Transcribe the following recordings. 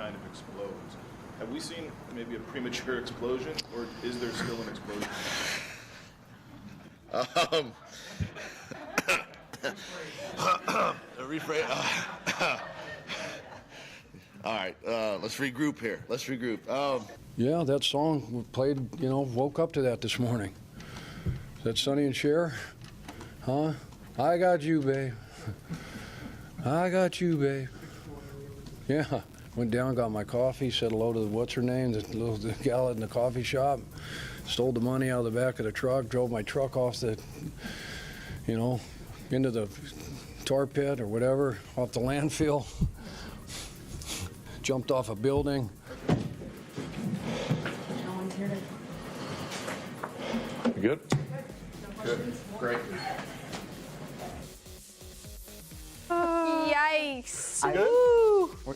kind of explodes. Have we seen maybe a premature explosion, or is there still an explosion? All right, let's regroup here. Let's regroup. Yeah, that song we played, woke up to that this morning. Is that Sonny and Cher? Huh? I got you, babe. I got you, babe. Yeah. Went down, got my coffee, said hello to what's her name, the gal in the coffee shop. Stole the money out of the back of the truck, drove my truck off the, into the tar pit or whatever, off the landfill. Jumped off a building. You good? Good. Great. Yikes.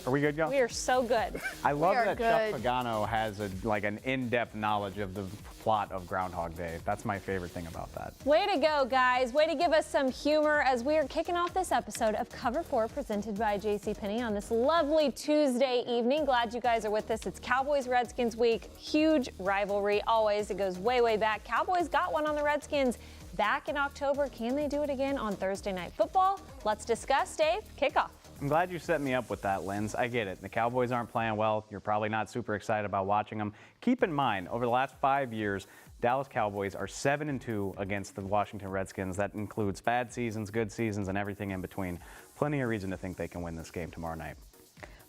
Are we good, y'all? We are so good. I love are that good. Chuck Pagano has an in-depth knowledge of the plot of Groundhog Day. That's my favorite thing about that. Way to go, guys. Way to give us some humor as we are kicking off this episode of Cover 4 presented by JCPenney on this lovely Tuesday evening. Glad you guys are with us. It's Cowboys-Redskins week. Huge rivalry, always. It goes way, way back. Cowboys got one on the Redskins back in October. Can they do it again on Thursday Night Football? Let's discuss, Dave. Kickoff. I'm glad you set me up with that, Linz. I get it. The Cowboys aren't playing well. You're probably not super excited about watching them. Keep in mind, over the last 5 years, Dallas Cowboys are 7-2 against the Washington Redskins. That includes bad seasons, good seasons, and everything in between. Plenty of reason to think they can win this game tomorrow night.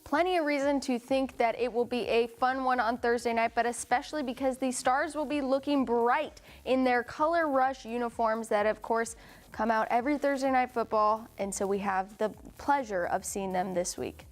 Plenty of reason to think that it will be a fun one on Thursday night, but especially because the Stars will be looking bright in their color rush uniforms that, of course, come out every Thursday Night Football, and so we have the pleasure of seeing them this week.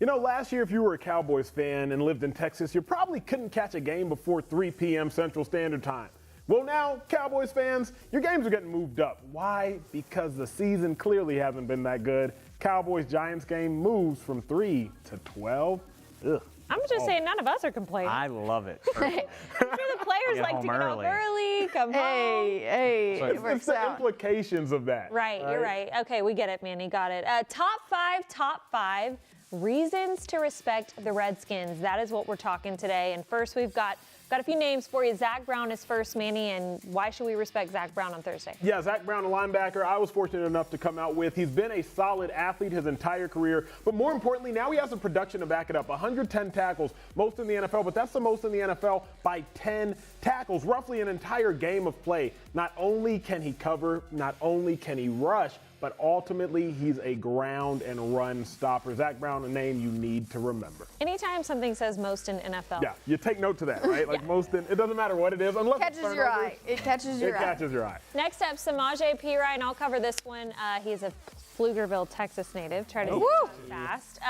Last year, if you were a Cowboys fan and lived in Texas, you probably couldn't catch a game before 3 p.m. Central Standard Time. Well, now, Cowboys fans, your games are getting moved up. Why? Because the season clearly hasn't been that good. Cowboys-Giants game moves from 3 to 12. Ugh. I'm just saying none of us are complaining. I love it. I'm sure the players like to get off early, come home. Hey, It's the implications of that. Right, you're right. Okay, we get it, Manny, got it. Top five reasons to respect the Redskins. That is what we're talking today. And first, we've got a few names for you. Zach Brown is first, Manny, and why should we respect Zach Brown on Thursday? Yeah, Zach Brown, a linebacker, I was fortunate enough to come out with. He's been a solid athlete his entire career, but more importantly, now he has the production to back it up. 110 tackles, most in the NFL, but that's the most in the NFL by 10 tackles, roughly an entire game of play. Not only can he cover, not only can he rush, but ultimately he's a ground and run stopper. Zach Brown, a name you need to remember. Anytime something says most in NFL. Yeah, you take note to that, right? Like most in, it doesn't matter what it is, unless Catches your eye. It catches your eye. It catches your eye. Next up, Samaje Perine. I'll cover this one. He's a Pflugerville, Texas native. Try to do it fast.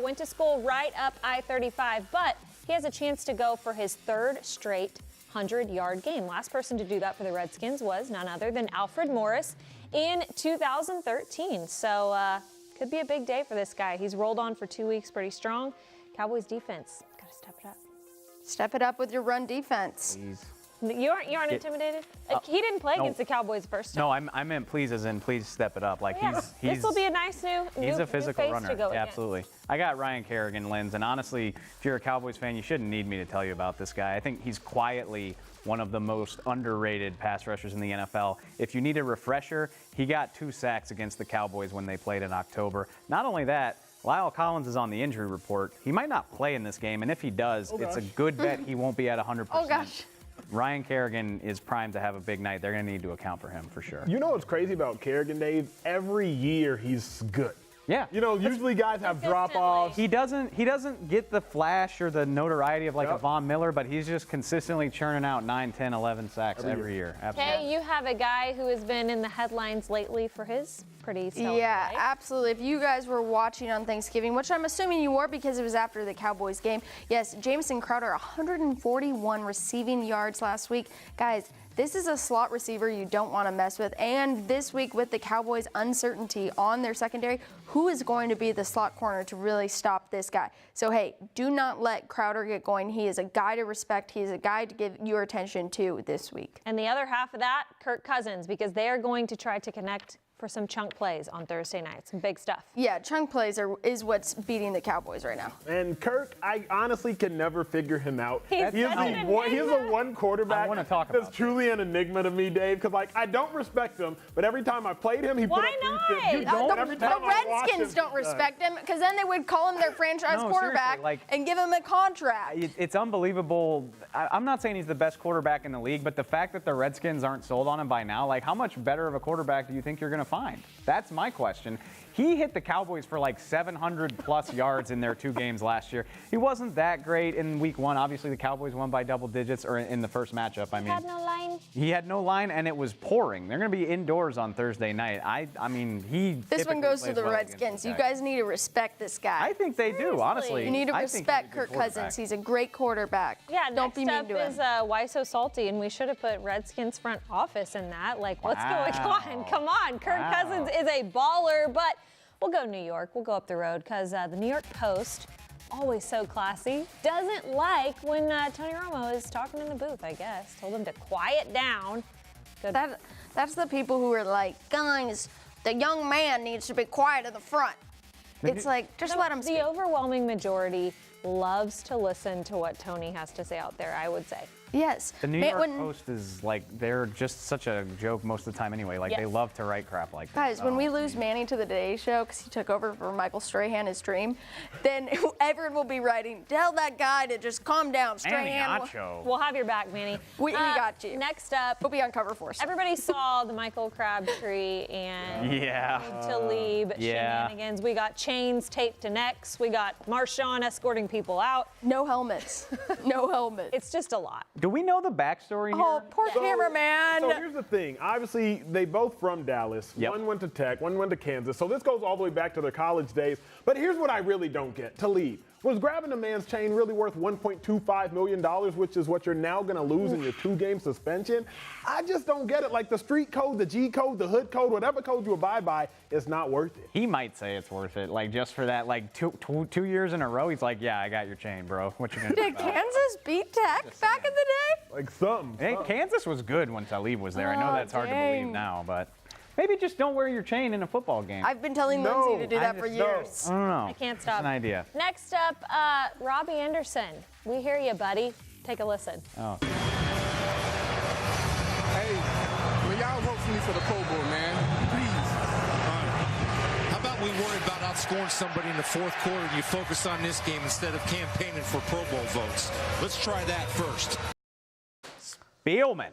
Went to school right up I-35, but he has a chance to go for his third straight 100-yard game. Last person to do that for the Redskins was none other than Alfred Morris in 2013. So could be a big day for this guy. He's rolled on for 2 weeks pretty strong. Cowboys defense, got to step it up. Step it up with your run defense. Please. You aren't intimidated? He didn't play against the Cowboys first time. No, I meant please as in please step it up. Like this will be a nice he's a physical new face runner. to go Yeah, against. absolutely. I got Ryan Kerrigan, Linz, and honestly, if you're a Cowboys fan, you shouldn't need me to tell you about this guy. I think he's quietly one of the most underrated pass rushers in the NFL. If you need a refresher, he got 2 sacks against the Cowboys when they played in October. Not only that, Lyle Collins is on the injury report. He might not play in this game, and if he does, it's a good bet he won't be at 100%. Oh, gosh. Ryan Kerrigan is primed to have a big night. They're going to need to account for him for sure. You know what's crazy about Kerrigan, Dave? Every year he's good. Yeah. Usually guys have drop-offs. He doesn't get the flash or the notoriety of like a Von Miller, but he's just consistently churning out 9, 10, 11 sacks every year. Absolutely. Okay, you have a guy who has been in the headlines lately for his pretty stellar Yeah, play. absolutely. If you guys were watching on Thanksgiving, which I'm assuming you were because it was after the Cowboys game, yes, Jamison Crowder, 141 receiving yards last week. Guys, this is a slot receiver you don't want to mess with. And this week with the Cowboys' uncertainty on their secondary, who is going to be the slot corner to really stop this guy? So, hey, do not let Crowder get going. He is a guy to respect. He is a guy to give your attention to this week. And the other half of that, Kirk Cousins, because they are going to try to connect for some chunk plays on Thursday night. Some big stuff. Yeah, chunk plays is what's beating the Cowboys right now. And Kirk, I honestly can never figure him out. He's He's a one quarterback I wanna talk about that's truly an enigma to me, Dave, because like I don't respect him, but every time I played him, he put Why up not? huge things. You don't. The, Every the time I watch Redskins him, don't respect him because then they would call him their franchise No, quarterback seriously, like- and give him a contract. It's unbelievable. I'm not saying he's the best quarterback in the league, but the fact that the Redskins aren't sold on him by now, like how much better of a quarterback do you think you're going to find? That's my question. He hit the Cowboys for like 700 plus yards in their 2 games last year. He wasn't that great in week 1. Obviously, the Cowboys won by double digits, or in the first matchup, I mean. Had no line. He had no line, and it was pouring. They're going to be indoors on Thursday night. I mean, he. This one typically goes to plays the well against Redskins. the You Jags. guys need to respect this guy. I think they do, honestly. You need to I think he's a respect good Kirk quarterback. Cousins. He's a great quarterback. Yeah, Don't next be mean up to him. is Why So Salty, and we should have put Redskins front office in that. Like, what's going on? Come on, Kirk Cousins is a baller, but we'll go New York. We'll go up the road because the New York Post, always so classy, doesn't like when Tony Romo is talking in the booth, I guess. Told him to quiet down. Good. That's the people who are like, guys, the young man needs to be quiet in the front. It's like, just let him speak. The overwhelming majority loves to listen to what Tony has to say out there, I would say. Yes. The New York Post is like, they're just such a joke most of the time anyway. Like, they Yes. love to write crap like that. Guys, when we lose Manny to the Today Show because he took over for Michael Strahan, his dream, then everyone will be writing, tell that guy to just calm down. Strahan, We'll have your back, Manny. we got you. Next up, We'll be on cover for us. everybody saw the Michael Crabtree and TALIB shenanigans. We got chains taped to necks. We got Marshawn escorting people out. No helmets. No helmets. It's just a lot. Do we know the backstory here? Oh, poor cameraman. So here's the thing. Obviously, they both from Dallas. Yep. One went to Tech, one went to Kansas. So this goes all the way back to their college days. But here's what I really don't get. TALIB. Was grabbing a man's chain really worth $1.25 million, which is what you're now going to lose in your 2-game suspension? I just don't get it. Like the street code, the G code, the hood code, whatever code you abide by, it's not worth it. He might say it's worth it, like just for that, like two years in a row. He's like, yeah, I got your chain, bro. What you gonna do Did about it? Kansas beat Tech back in the day? Like something. Hey, Kansas was good when TALIB was there. I know Oh, that's hard to dang. believe now, but maybe just don't wear your chain in a football game. I've been telling No, Lindsay to do I that for just- years. I don't know. I can't It's stop. an idea. Next up, Robbie Anderson. We hear you, buddy. Take a listen. Oh. Hey, when y'all vote for me for the Pro Bowl, man, please. How about we worry about outscoring somebody in the fourth quarter and you focus on this game instead of campaigning for Pro Bowl votes? Let's try that first. Spielman.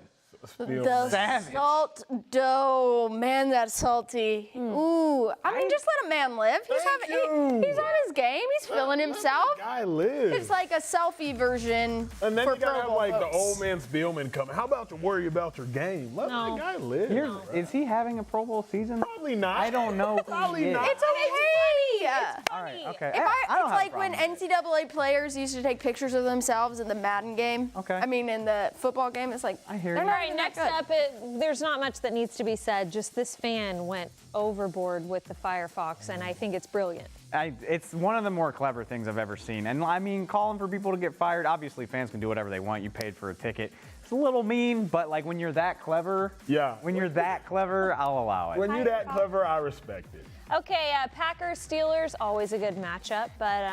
The Savage. salt dough, man, that's salty. Ooh, I mean, just let a man live. He's he's on his game. He's feeling himself. Guy lives. It's like a selfie version And then for you gotta Pro have Bowl like the votes. old man Spielman coming. How about to worry about your game? Let No. the guy live. Is he having a Pro Bowl season? Probably not. I don't know. who Probably he is. not. It's okay. All right. Okay. If I don't it's have a like when problem with it. NCAA players used to take pictures of themselves in the Madden game. Okay. I mean, in the football game, it's like I hear they're you. not All right, even that next good. up, there's not much that needs to be said. Just this fan went overboard with the Firefox, and I think it's brilliant. It's one of the more clever things I've ever seen. And I mean, calling for people to get fired, obviously fans can do whatever they want. You paid for a ticket. It's a little mean, but like when you're that clever, when you're that clever, I'll allow it. When you're that clever, I respect it. Okay, Packers Steelers, always a good matchup, but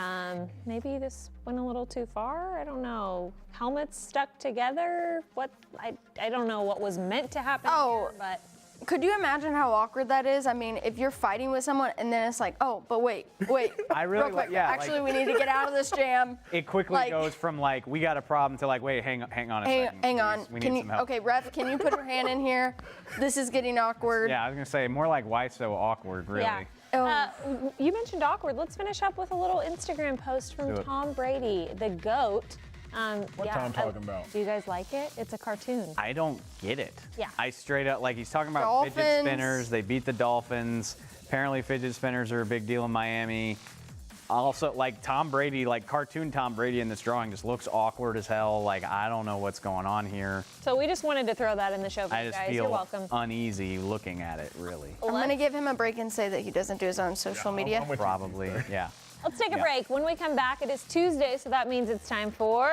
maybe this went a little too far. I don't know. Helmets stuck together. What? I don't know what was meant to happen here, but. Could you imagine how awkward that is? I mean, if you're fighting with someone and then it's like, oh, but wait. I really real quick. like, yeah. Actually, we need to get out of this jam. It quickly like- goes from like, we got a problem to like, wait, hang on a second. Hang on. please. We Can need you, some help. okay, ref, can you put your hand in here? This is getting awkward. Yeah, I was gonna say more like why so awkward, really. Yeah. You mentioned awkward. Let's finish up with a little Instagram post from Do it. Tom Brady, the GOAT. What Tom talking about? Do you guys like it? It's a cartoon. I don't get it. Yeah. I straight up, like he's talking about fidget Dolphins. spinners. They beat the Dolphins. Apparently fidget spinners are a big deal in Miami. Also, like Tom Brady, like cartoon Tom Brady in this drawing just looks awkward as hell. Like, I don't know what's going on here. So we just wanted to throw that in the show for I you just guys. You're feel welcome. uneasy looking at it, really. I'm going to give him a break and say that he doesn't do his own social media. I'm with you. Probably, yeah. Let's take a Yeah. break. When we come back, it is Tuesday, so that means it's time for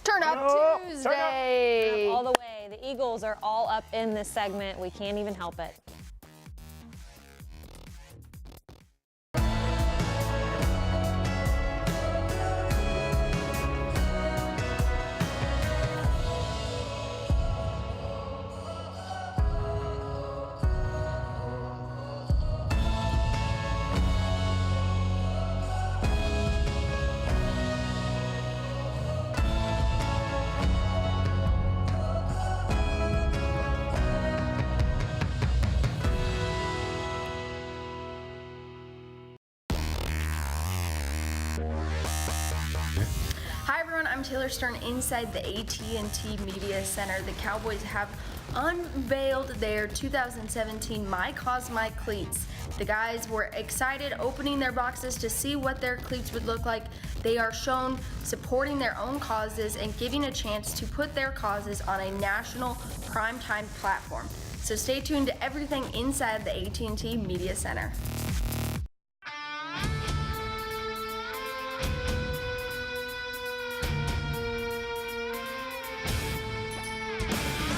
Turn Up Tuesday. All the Way. The Eagles are all up in this segment. We can't even help it. Hi everyone, I'm Taylor Stern inside the AT&T Media Center. The Cowboys have unveiled their 2017 My Cause My Cleats. The guys were excited opening their boxes to see what their cleats would look like. They are shown supporting their own causes and giving a chance to put their causes on a national primetime platform. So stay tuned to everything inside the AT&T Media Center.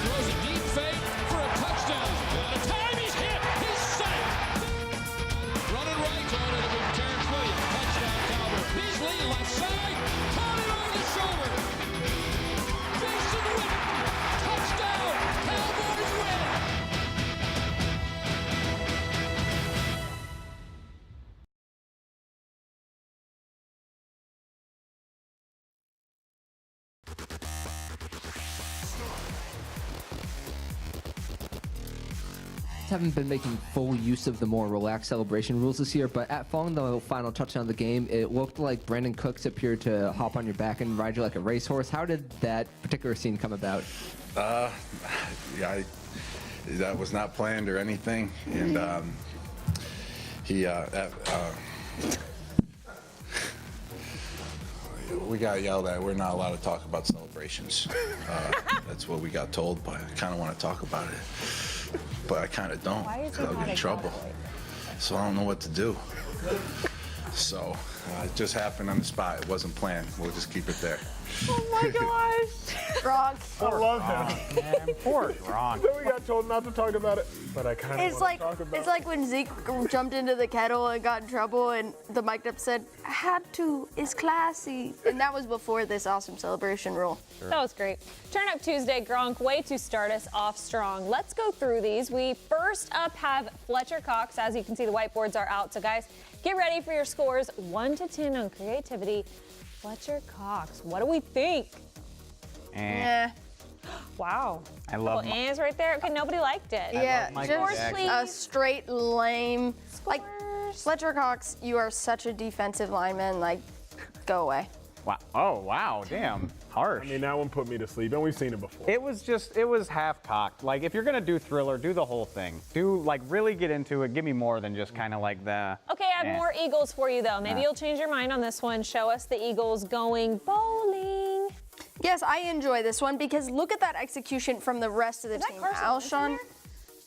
Throws a deep fake for a touchdown. By the time he's hit, he's sacked. Running right on it with Terrence Williams. Touchdown Cowboys. Beasley left side. Caught it over the shoulder. Face to the win. Touchdown. Cowboys win. Haven't been making full use of the more relaxed celebration rules this year, but following the final touchdown of the game, it looked like Brandon Cooks appeared to hop on your back and ride you like a racehorse. How did that particular scene come about? Yeah, that was not planned or anything, and we got yelled at. We're not allowed to talk about celebrations. That's what we got told, but I kind of want to talk about it. But I kind of don't, because I'll get in trouble. So I don't know what to do. So it just happened on the spot. It wasn't planned. We'll just keep it there. Oh my gosh. Gronk. I love him. Man, poor Gronk. So we got told not to talk about it, but I kind of want to talk about it. It's like when Zeke jumped into the kettle and got in trouble and the mic'd up said, had to, it's classy. And that was before this awesome celebration rule. Sure. That was great. Turn Up Tuesday, Gronk, way to start us off strong. Let's go through these. We first up have Fletcher Cox. As you can see, the whiteboards are out. So guys, get ready for your scores 1 to 10 on creativity. Fletcher Cox, what do we think? Wow. I love my A's right there. Okay, nobody liked it. Yeah, Scores, please. a straight lame. Like, Fletcher Cox, you are such a defensive lineman. Like, go away. Wow. Oh, wow. Damn. Harsh. I mean, that one put me to sleep, and we've seen it before. It was half cocked. Like, if you're going to do Thriller, do the whole thing. Really get into it. Give me more than just kind of like the... Okay, I have more Eagles for you, though. Maybe you'll change your mind on this one. Show us the Eagles going bowling. Yes, I enjoy this one because look at that execution from the rest of the team. ALSHON.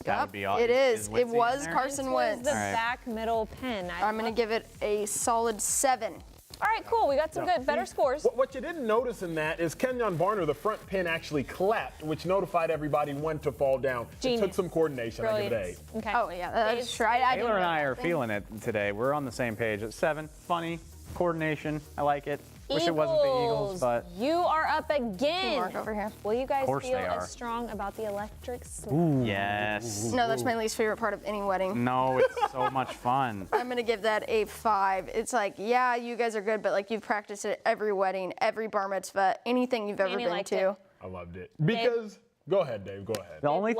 Yep, it is. It was Carson Wentz. The back middle pin. I'm going to give it a solid 7. All right, cool. We got some better scores. What you didn't notice in that is Kenyon Barner, the front pin actually clapped, which notified everybody when to fall down. Genius. It took some coordination. Brilliant. I give it an 8. Okay. Oh, yeah, that's true. Taylor and I are feeling it today. We're on the same page. It's 7. Funny. Coordination. I like it. Wish it wasn't the Eagles, but... You are up again. Mark over here. Will you guys feel they are. as strong about the electric slide? Ooh. Yes. No, that's my least favorite part of any wedding. No, it's so much fun. I'm going to give that a 5. It's like, yeah, you guys are good, but like you've practiced it at every wedding, every bar mitzvah, anything you've ever been to. I loved it. Because... Go ahead, Dave. Go ahead. The only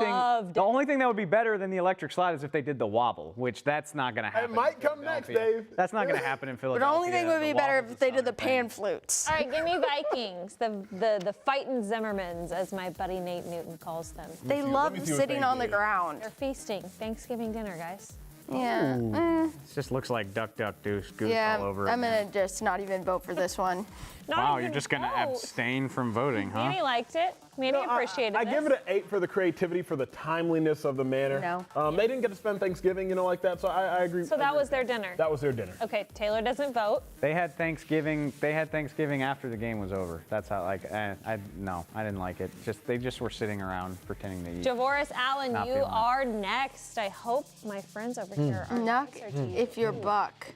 thing that would be better than the electric slide is if they did the wobble, which that's not going to happen. It might come next, Dave. That's not going to happen in But Philadelphia. the only thing would be better if they did the pan flutes. All right, give me Vikings, the fighting Zimmermans, as my buddy Nate Newton calls them. They love sitting on the ground. They're feasting. Thanksgiving dinner, guys. Yeah. It just looks like duck, duck, goose all over it. I'm going to just not even vote for this one. Wow, you're just going to abstain from voting, huh? Maybe liked it. Maybe appreciated it. I give it an 8 for the creativity, for the timeliness of the manner. No. They didn't get to spend Thanksgiving, like that, so I agree. So that was their dinner? That was their dinner. Okay, Taylor doesn't vote. They had Thanksgiving after the game was over. That's how, I didn't like it. They just were sitting around pretending to eat. Javoris Allen, you are next. I hope my friends over here are Knuck, nicer to you. if you're buck.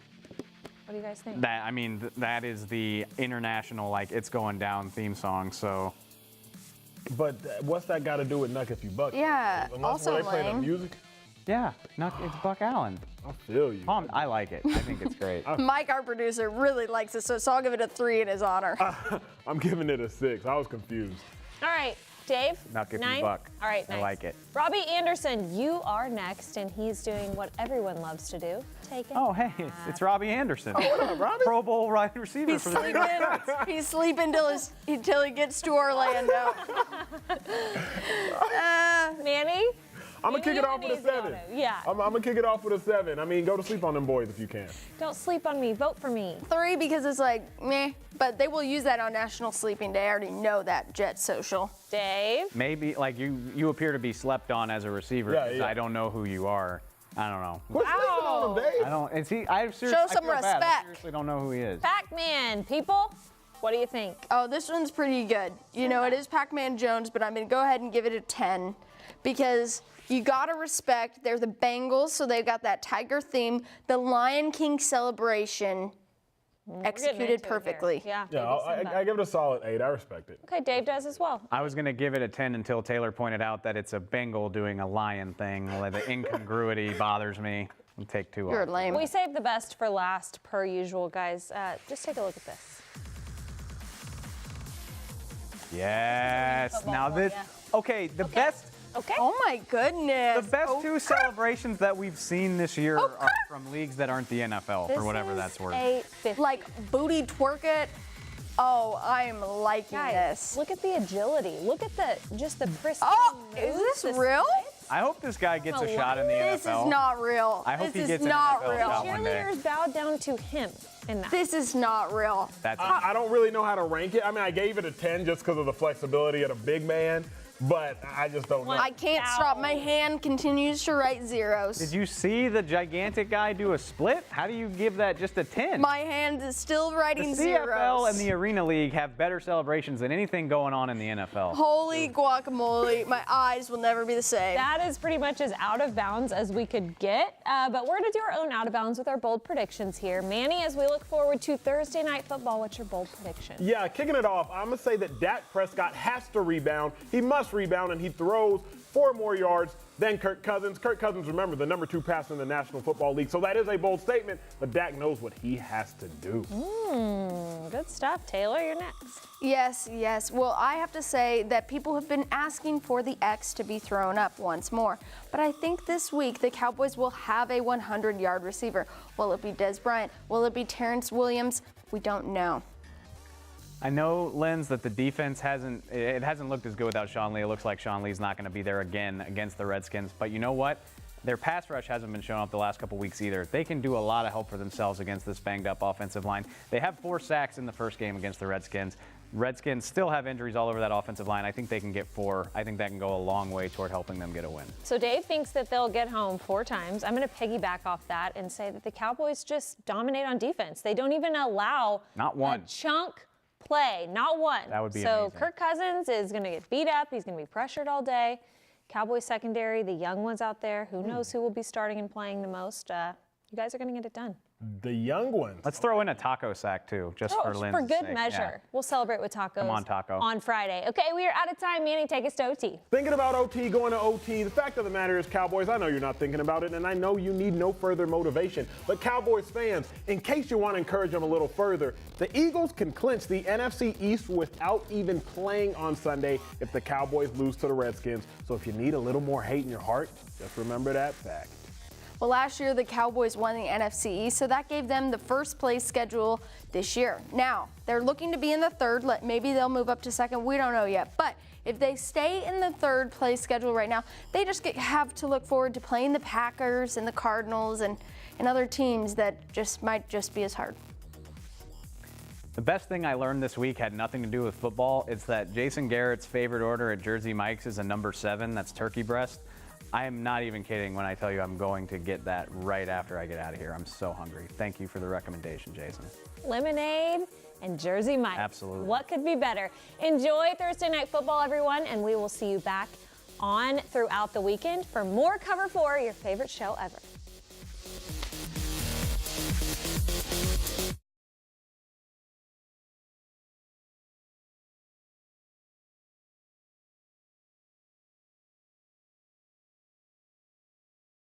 What do you guys think? That is the international, it's going down theme song, so. But what's that got to do with Knuck if you buck? Yeah, Unless also when they play the lame. music. Yeah, Knuck, it's Buck Allen. I feel you. I like it. I think it's great. Mike, our producer, really likes it, so I'll give it a 3 in his honor. I'm giving it a 6. I was confused. All right, Dave? Not give me 9? buck. All right, I nice. like it. Robbie Anderson, you are next, and he's doing what everyone loves to do. Take it. Oh, hey, it's Robbie Anderson. Oh, what up, Robbie? Pro Bowl wide receiver He's for the sleeping. He's sleeping until he gets to Orlando. Manny? I'm going to kick it off with a 7. Yeah. I'm going to kick it off with a 7. I mean, go to sleep on them boys if you can. Don't sleep on me. Vote for me. 3 because it's like, meh. But they will use that on National Sleeping Day. I already know that, Jet Social. Dave? Maybe, like, you appear to be slept on as a receiver. Yeah, 'Cause yeah. I don't know who you are. I don't know. Quit sleeping on them, Dave. I don't. And see, I seriously, Show I some feel bad. I respect. seriously don't know who he is. PACMAN, people, what do you think? Oh, this one's pretty good. You know, it is Pac-Man Jones, but I'm going to go ahead and give it a 10 because you got to respect, they're the Bengals, so they've got that tiger theme. The Lion King celebration executed perfectly. Yeah, Yeah, I give it a solid 8. I respect it. Okay, Dave does as well. I was going to give it a 10 until Taylor pointed out that it's a Bengal doing a lion thing. Like, the incongruity bothers me. I'll take 2 You're off. lame. We saved the best for last, per usual, guys. Just take a look at this. Yes. Football Now for this. ya. Okay, the best. Okay. Oh my goodness. The best 2 celebrations that we've seen this year Oh, are from leagues that aren't the NFL, for whatever that's worth. Like booty twerk it. Oh, I'm liking Guys, this. look at the agility. Look at the pristine Is moves, this the real? I hope this guy gets a shot in the This NFL. is not real. I hope this he gets is an not NFL real. shot one day. Cheerleaders bowed down to him in that. This is not real. That's I don't really know how to rank it. I mean, I gave it a 10 just because of the flexibility of the big man, but I just don't know. I can't stop. My hand continues to write zeros. Did you see the gigantic guy do a split? How do you give that just a 10? My hand is still The writing CFL zeros. and the Arena League have better celebrations than anything going on in the NFL. Holy guacamole, my eyes will never be the same. That is pretty much as out of bounds as we could get, but we're going to do our own out of bounds with our bold predictions here. Manny, as we look forward to Thursday Night Football, what's your bold prediction? Yeah, kicking it off, I'm going to say that Dak Prescott has to rebound. He must rebound, and he throws 4 more yards than Kirk Cousins. Kirk Cousins, remember, the number 2 passer in the National Football League, so that is a bold statement, but Dak knows what he has to do. Good stuff. Taylor, you're next. Yes, yes. Well, I have to say that people have been asking for the X to be thrown up once more. But I think this week the Cowboys will have a 100-yard receiver. Will it be Dez Bryant? Will it be Terrence Williams? We don't know. I know, Lenz, that the defense hasn't looked as good without Sean Lee. It looks like Sean Lee's not going to be there again against the Redskins. But you know what? Their pass rush hasn't been showing up the last couple weeks either. They can do a lot of help for themselves against this banged-up offensive line. They have 4 sacks in the first game against the Redskins. Redskins still have injuries all over that offensive line. I think they can get 4. I think that can go a long way toward helping them get a win. So Dave thinks that they'll get home 4 times. I'm going to piggyback off that and say that the Cowboys just dominate on defense. They don't even allow Not one. a chunk play, not one. That would be so amazing. Kirk Cousins is going to get beat up. He's going to be pressured all day. Cowboys secondary, the young ones out there, who knows who will be starting and playing the most. You guys are going to get it done. The young ones. Let's throw in a taco sack, too, just for Lenz's For good sake. measure. Yeah. We'll celebrate with tacos Come on, Taco. on Friday. Okay, we are out of time. Manny, take us to OT. Thinking about OT, going to OT, the fact of the matter is, Cowboys, I know you're not thinking about it, and I know you need no further motivation. But Cowboys fans, in case you want to encourage them a little further, the Eagles can clinch the NFC East without even playing on Sunday if the Cowboys lose to the Redskins. So if you need a little more hate in your heart, just remember that fact. Well, last year the Cowboys won the NFC East, so that gave them the first place schedule this year. Now, they're looking to be in the 3rd. Maybe they'll move up to 2nd. We don't know yet. But if they stay in the 3rd place schedule right now, they just have to look forward to playing the Packers and the Cardinals and other teams that might just be as hard. The best thing I learned this week had nothing to do with football. It's that Jason Garrett's favorite order at Jersey Mike's is a number 7. That's turkey breast. I am not even kidding when I tell you I'm going to get that right after I get out of here. I'm so hungry. Thank you for the recommendation, Jason. Lemonade and Jersey Mike's. Absolutely. What could be better? Enjoy Thursday Night Football, everyone, and we will see you back on throughout the weekend for more Cover 4, your favorite show ever.